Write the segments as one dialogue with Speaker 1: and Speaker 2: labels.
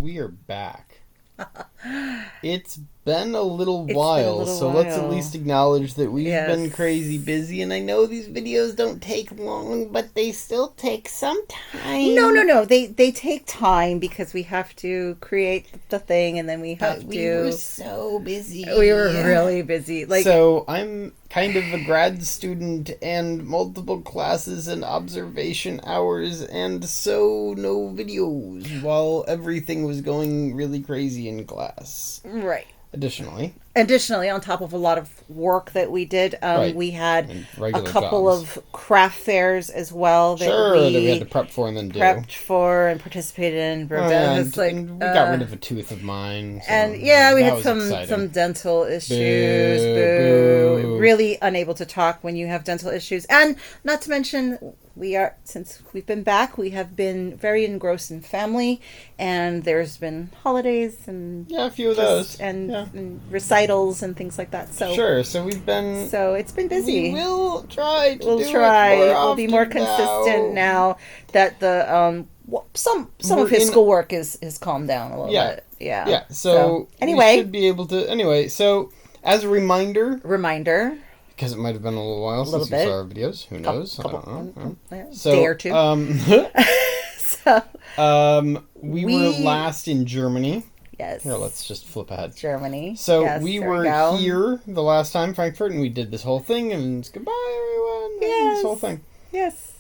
Speaker 1: We are back. It's been a little while, so let's at least acknowledge that we've been crazy busy, and I know these videos don't take long, but they still take some time.
Speaker 2: No. They take time because we have to create the thing, and then we have to...
Speaker 1: We were so busy.
Speaker 2: We were really busy.
Speaker 1: So I'm kind of a grad student and multiple classes and observation hours, and so no videos while everything was going really crazy in class.
Speaker 2: Right.
Speaker 1: Additionally,
Speaker 2: on top of a lot of work that we did, we had a couple
Speaker 1: jobs.
Speaker 2: Of craft fairs as well
Speaker 1: that we had to prep for and then do.
Speaker 2: Prepped for and participated in.
Speaker 1: And we got rid of a tooth of mine. So
Speaker 2: and we had
Speaker 1: exciting.
Speaker 2: some dental issues. Boo. Really unable to talk when you have dental issues. And not to mention, since we've been back, we have been very engrossed in family, and there's been holidays and
Speaker 1: a few of those
Speaker 2: and recitals and things like that. So
Speaker 1: we've been
Speaker 2: it's been busy.
Speaker 1: We'll try.
Speaker 2: We'll be more consistent now that the some of his schoolwork is calmed down a little bit. Yeah.
Speaker 1: So
Speaker 2: anyway,
Speaker 1: we should be able to. Anyway, so as a reminder. Because it might have been a little while since you saw our videos. Who knows? I don't know.
Speaker 2: Day or two.
Speaker 1: We were last in Germany.
Speaker 2: Yes.
Speaker 1: Here, let's just flip ahead.
Speaker 2: Germany.
Speaker 1: So we were here the last time, Frankfurt, and we did this whole thing, and it's goodbye, everyone.
Speaker 2: Yes.
Speaker 1: This whole thing.
Speaker 2: Yes.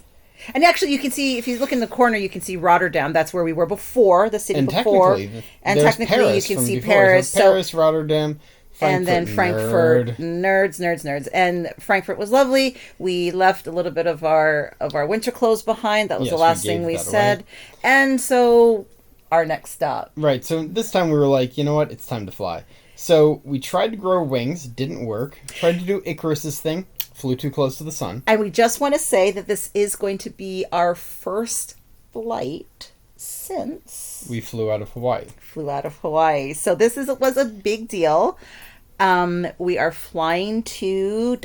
Speaker 2: And actually, you can see, if you look in the corner, you can see Rotterdam. That's where we were before, the city before. And technically, you can see Paris.
Speaker 1: So Paris, Rotterdam, Frankfurt,
Speaker 2: and then Frankfurt, nerds. And Frankfurt was lovely. We left a little bit of our winter clothes behind. That was the last thing we said. And so, our next stop.
Speaker 1: Right, so this time we were like, you know what, it's time to fly. So, we tried to grow wings, didn't work. Tried to do Icarus's thing, flew too close to the sun.
Speaker 2: And we just want to say that this is going to be our first flight since...
Speaker 1: we flew out of Hawaii.
Speaker 2: So this was a big deal. We are flying to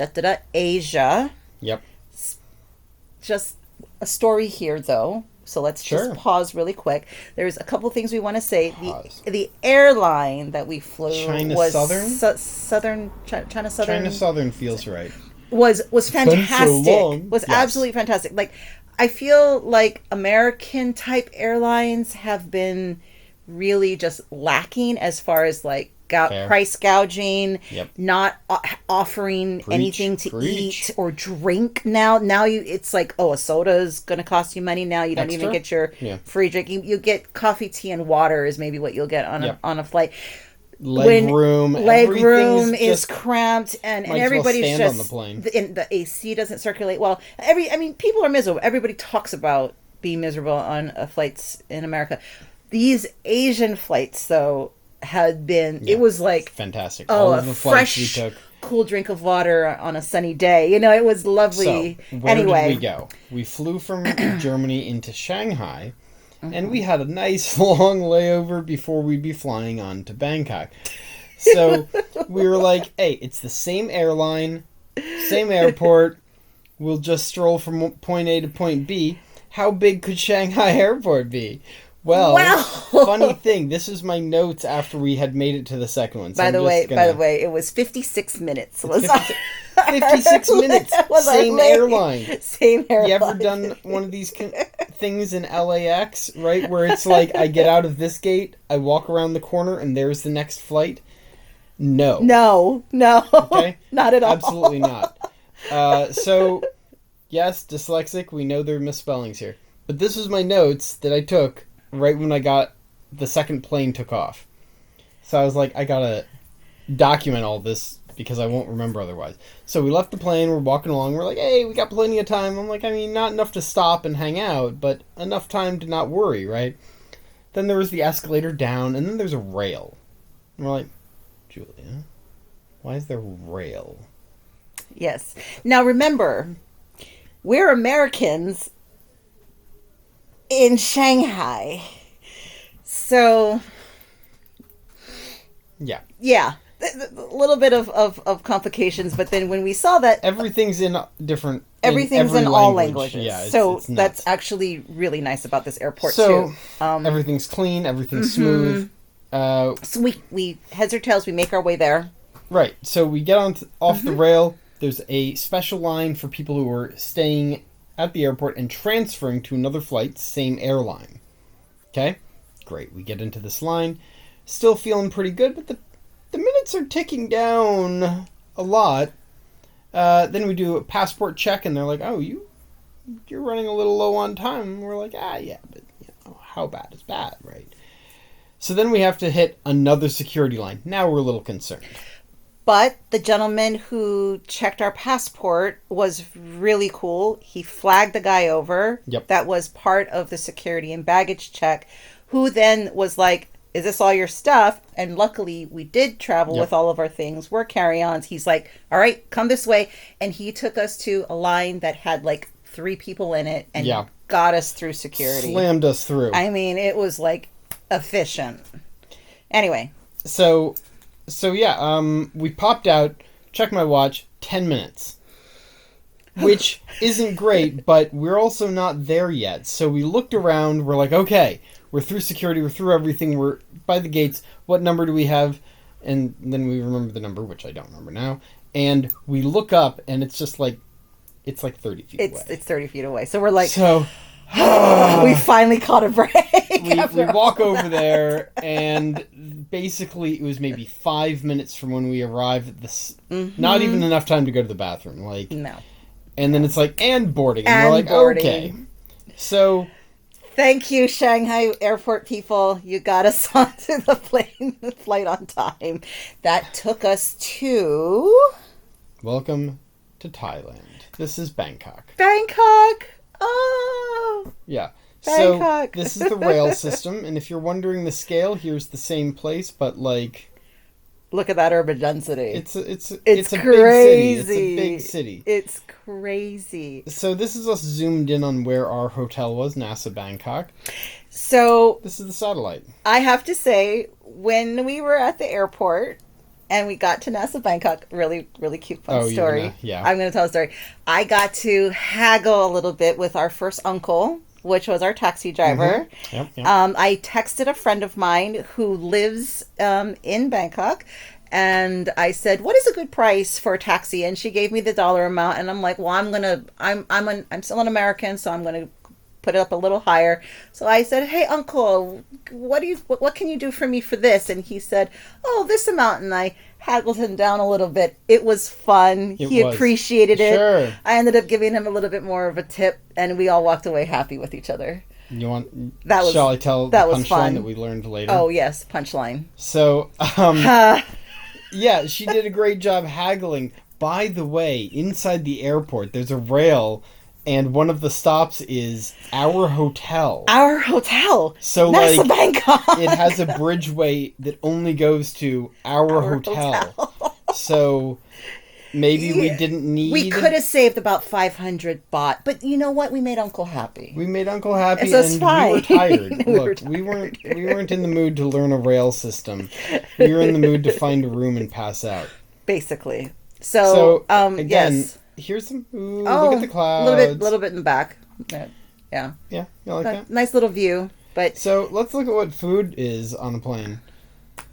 Speaker 2: Asia.
Speaker 1: Yep.
Speaker 2: Just a story here, though. So let's just pause really quick. There's a couple things we want to say. The airline that we flew was China Southern.
Speaker 1: China Southern feels right.
Speaker 2: Was fantastic.
Speaker 1: So
Speaker 2: was absolutely fantastic. Like, I feel like American type airlines have been really just lacking as far as like price gouging, not offering anything to eat or drink. Now it's like, a soda is going to cost you money now. You don't even get your free drink. You get coffee, tea, and water is maybe what you'll get on a flight.
Speaker 1: Leg room
Speaker 2: is cramped, and everybody's just on the plane. The AC doesn't circulate well. People are miserable. Everybody talks about being miserable on flights in America. These Asian flights, though, had been it was like
Speaker 1: fantastic. All of the flights we took,
Speaker 2: cool drink of water on a sunny day. It was lovely.
Speaker 1: So, where did we go? We flew from Germany into Shanghai. And we had a nice long layover before we'd be flying on to Bangkok. So we were like, hey, it's the same airline, same airport. We'll just stroll from point A to point B. How big could Shanghai Airport be? Well, funny thing, this is my notes after we had made it to the second one. So
Speaker 2: by the way, it was 56 minutes.
Speaker 1: 56 minutes. Same airline.
Speaker 2: You
Speaker 1: ever done one of these things in LAX, right? Where it's like, I get out of this gate, I walk around the corner, and there's the next flight? No.
Speaker 2: Okay? Not at all.
Speaker 1: Absolutely not. So, yes, dyslexic, we know there are misspellings here. But this was my notes that I took right when the second plane took off. So I was like, I gotta document all this because I won't remember otherwise. So we left the plane, we're walking along, we're like, hey, we got plenty of time. I'm like, not enough to stop and hang out, but enough time to not worry, right? Then there was the escalator down, and then there's a rail. And we're like, Julia, why is there a rail?
Speaker 2: Yes. Now remember, we're Americans in Shanghai. So... Yeah. A little bit of complications, but then when we saw that...
Speaker 1: Everything's in different
Speaker 2: everything's in all languages.
Speaker 1: Yeah,
Speaker 2: so
Speaker 1: it's nuts.
Speaker 2: That's actually really nice about this airport
Speaker 1: so,
Speaker 2: too.
Speaker 1: Everything's clean, everything's smooth.
Speaker 2: So we heads or tails, we make our way there.
Speaker 1: Right. So we get off the rail. There's a special line for people who are staying at the airport and transferring to another flight, same airline. Okay? Great. We get into this line. Still feeling pretty good, but the minutes are ticking down a lot. Then we do a passport check, and they're like, "Oh, you're running a little low on time." And we're like, yeah, but how bad is bad, right? So then we have to hit another security line. Now we're a little concerned.
Speaker 2: But the gentleman who checked our passport was really cool. He flagged the guy over.
Speaker 1: Yep.
Speaker 2: That was part of the security and baggage check, who then was like, "Is this all your stuff?" And luckily we did travel with all of our things. We're carry-ons. He's like, "All right, come this way." And he took us to a line that had like 3 people in it and got us through security.
Speaker 1: Slammed us through.
Speaker 2: I mean, it was like efficient. Anyway.
Speaker 1: So we popped out, checked my watch, 10 minutes. Which isn't great, but we're also not there yet. So we looked around, we're like, okay, we're through security, we're through everything, we're by the gates, what number do we have? And then we remember the number, which I don't remember now. And we look up, and it's just like, it's like 30 feet away.
Speaker 2: It's 30 feet away. So we're like,
Speaker 1: so
Speaker 2: we finally caught a break.
Speaker 1: We walk over there, and basically it was maybe 5 minutes from when we arrived at this. Not even enough time to go to the bathroom.
Speaker 2: No.
Speaker 1: And then it's like, and boarding. And we're like, boarding. Okay. So.
Speaker 2: Thank you, Shanghai airport people. You got us onto the flight on time. That took us to.
Speaker 1: Welcome to Thailand. This is Bangkok.
Speaker 2: Bangkok! Oh!
Speaker 1: Yeah.
Speaker 2: Bangkok.
Speaker 1: So, this is the rail system, and if you're wondering the scale, here's the same place, but like...
Speaker 2: Look at that urban density.
Speaker 1: It's a
Speaker 2: crazy.
Speaker 1: Big city.
Speaker 2: It's crazy.
Speaker 1: So this is us zoomed in on where our hotel was, NASA Bangkok.
Speaker 2: So...
Speaker 1: This is the satellite.
Speaker 2: I have to say, when we were at the airport... And we got to NASA Bangkok. Really, really cute, fun story. I'm going to tell a story. I got to haggle a little bit with our first uncle, which was our taxi driver.
Speaker 1: Yep.
Speaker 2: I texted a friend of mine who lives in Bangkok, and I said, "What is a good price for a taxi?" And she gave me the dollar amount, and I'm like, "Well, I'm still an American, so I'm going to put it up a little higher." So I said, "Hey, Uncle, what can you do for me for this?" And he said, "Oh, this amount." And I haggled him down a little bit. It was fun. He appreciated it.
Speaker 1: Sure.
Speaker 2: I ended up giving him a little bit more of a tip, and we all walked away happy with each other.
Speaker 1: Shall I tell the punchline that we learned later?
Speaker 2: Oh, yes, punchline.
Speaker 1: So, yeah, she did a great job haggling. By the way, inside the airport, there's a rail. And one of the stops is our hotel.
Speaker 2: Our hotel.
Speaker 1: So,
Speaker 2: NASA Bangkok.
Speaker 1: It has a bridgeway that only goes to our hotel. So, maybe we didn't need...
Speaker 2: We could have saved about 500 baht. But you know what? We made Uncle happy.
Speaker 1: We made Uncle happy,
Speaker 2: so
Speaker 1: and we were tired. Look, we weren't in the mood to learn a rail system. We were in the mood to find a room and pass out.
Speaker 2: Basically. So again...
Speaker 1: Yes. Here's some. Ooh, look at the clouds.
Speaker 2: A little bit in the back. Yeah.
Speaker 1: Yeah, you like that?
Speaker 2: Nice little view. But
Speaker 1: so let's look at what food is on a plane.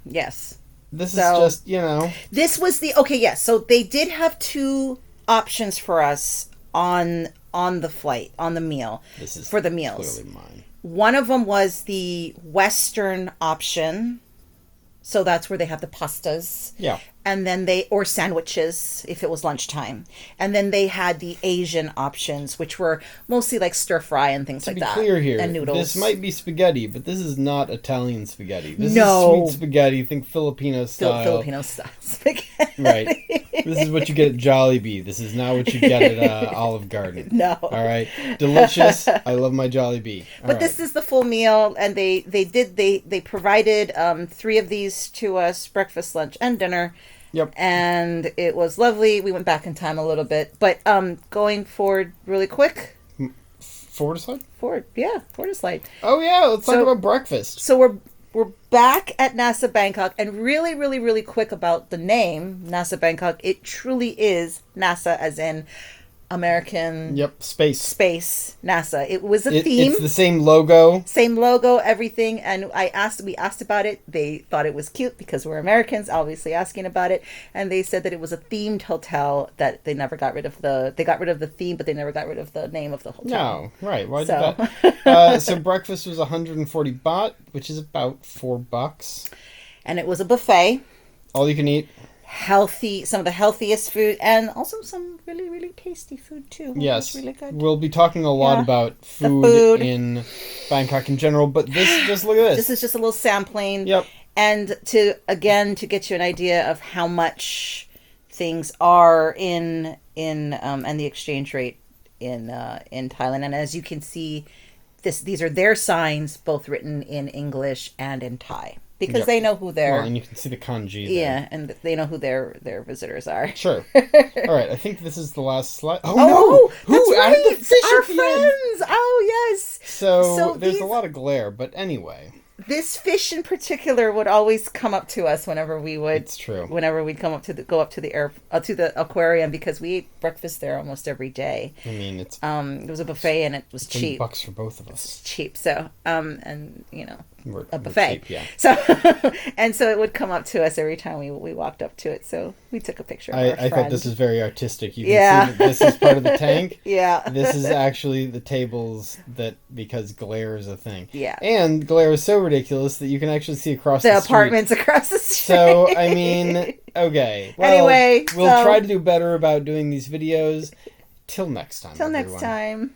Speaker 2: Yes.
Speaker 1: This is just,
Speaker 2: This was the yes. So they did have 2 options for us on the flight, on the meal.
Speaker 1: This is
Speaker 2: for the meals.
Speaker 1: Clearly mine.
Speaker 2: One of them was the Western option. So that's where they have the pastas.
Speaker 1: Yeah.
Speaker 2: And then or sandwiches if it was lunchtime. And then they had the Asian options, which were mostly like stir fry and things like that.
Speaker 1: To be clear here,
Speaker 2: and noodles.
Speaker 1: This might be spaghetti, but this is not Italian spaghetti. This
Speaker 2: is
Speaker 1: sweet spaghetti. Think Filipino style.
Speaker 2: Filipino style spaghetti.
Speaker 1: Right. This is what you get at Jollibee. This is not what you get at Olive Garden.
Speaker 2: No.
Speaker 1: All right. Delicious. I love my Jollibee.
Speaker 2: But this is the full meal, and they provided 3 of these to us: breakfast, lunch, and dinner.
Speaker 1: Yep.
Speaker 2: And it was lovely. We went back in time a little bit. But going forward really quick.
Speaker 1: Forward to slide?
Speaker 2: Forward to slide.
Speaker 1: Oh, yeah. Let's talk about breakfast.
Speaker 2: So we're back at NASA Bangkok. And really, really, really quick about the name, NASA Bangkok. It truly is NASA as in American.
Speaker 1: Yep, space.
Speaker 2: Space, NASA. It was a theme.
Speaker 1: It's the same logo.
Speaker 2: Same logo, everything. And we asked about it. They thought it was cute because we're Americans, obviously asking about it. And they said that it was a themed hotel that they never got rid of they got rid of the theme, but they never got rid of the name of the hotel.
Speaker 1: No, right. Why did that? So breakfast was 140 baht, which is about $4.
Speaker 2: And it was a buffet.
Speaker 1: All you can eat.
Speaker 2: Healthy, some of the healthiest food, and also some really, really tasty food too.
Speaker 1: Yes,
Speaker 2: really good.
Speaker 1: We'll be talking a lot about food in Bangkok in general, but just look at this.
Speaker 2: This is just a little sampling.
Speaker 1: Yep.
Speaker 2: And to get you an idea of how much things are in and the exchange rate in Thailand. And as you can see, these are their signs, both written in English and in Thai. Because they know who they're...
Speaker 1: Well, and you can see the kanji there.
Speaker 2: Yeah, and they know who their visitors are.
Speaker 1: Sure. All right, I think this is the last slide. Oh, no!
Speaker 2: Who added the fish
Speaker 1: Our
Speaker 2: at the friends! End? Oh, yes!
Speaker 1: So there's a lot of glare, but anyway.
Speaker 2: This fish in particular would always come up to us whenever we would...
Speaker 1: It's true.
Speaker 2: Whenever we'd go up to the aquarium, because we ate breakfast there almost every day.
Speaker 1: I mean, it
Speaker 2: was a buffet and it was cheap.
Speaker 1: $10 for both of us.
Speaker 2: It's cheap, so and
Speaker 1: we're
Speaker 2: a buffet.
Speaker 1: Cheap, yeah.
Speaker 2: So it would come up to us every time we walked up to it. So we took a picture.
Speaker 1: I thought this was very artistic. You can see that this is part of the tank.
Speaker 2: Yeah.
Speaker 1: This is actually the tables because glare is a thing.
Speaker 2: Yeah.
Speaker 1: And glare is so ridiculous that you can actually see across the
Speaker 2: apartments across the street.
Speaker 1: So I mean, okay. Well,
Speaker 2: anyway,
Speaker 1: we'll try to do better about doing these videos. Till next time.
Speaker 2: Till next time.